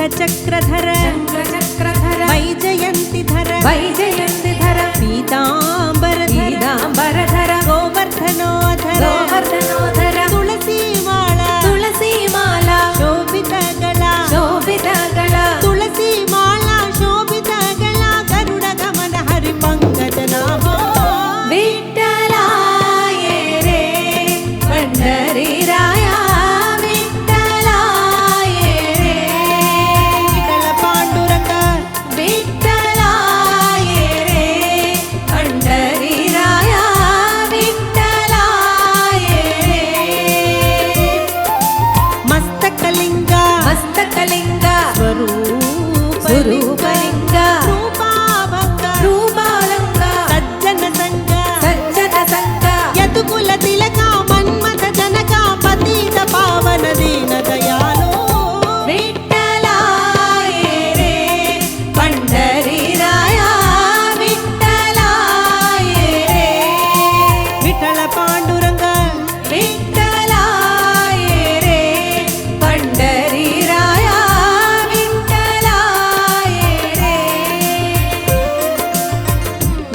शङ्खचक्रधर वैजयन्तिधर पीताम्बरधर गोवर्धनोधर तुलसीमाला शोभितगला तुलसीमाला शोभितगला गरुडगमन हरिपङ्कजनाभो विठ्ठलाये रे पंढरीराया विठ्ठलाये रे विठ्ठल पांडुरंग विठ्ठलाये रे पंढरीराया विठ्ठलाये रे मस्तकलिंग स्वरूपलिंग रूपालंग सज्जन संग यदुकुल तिलक मन्मथ जनक पतित पावन दीन दयालो विठ्ठलाये रे पंढरीराया विठ्ठलाये रे विठ्ठल पांडुरंग विठ्ठलाये रे पंढरीराया विठ्ठलाये रे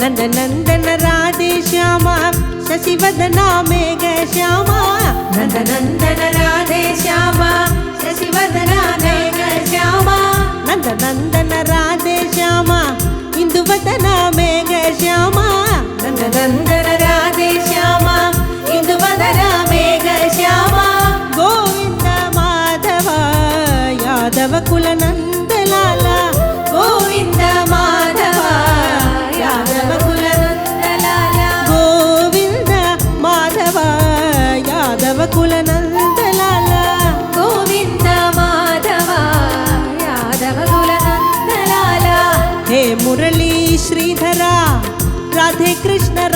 नंदनंदन राधे श्यामा शशिवदना मेघ श्यामा नंदनंदन राधे श्यामा शशिवदना मेघ श्यामा नंदनंदन राधे श्यामा इंदुवदना मेघ श्यामा नंदनंदन राधे श्यामा इंदुवदना मेघ श्यामा गोविंद माधव यादव कुल नंदलाला गोविंद माधव यादव कुल नंदलाला गोविंद माधव यादव कुल नंदलाला गोविंद माधव यादव कुल नंदलाला हे मुरली श्रीधरा राधे कृष्ण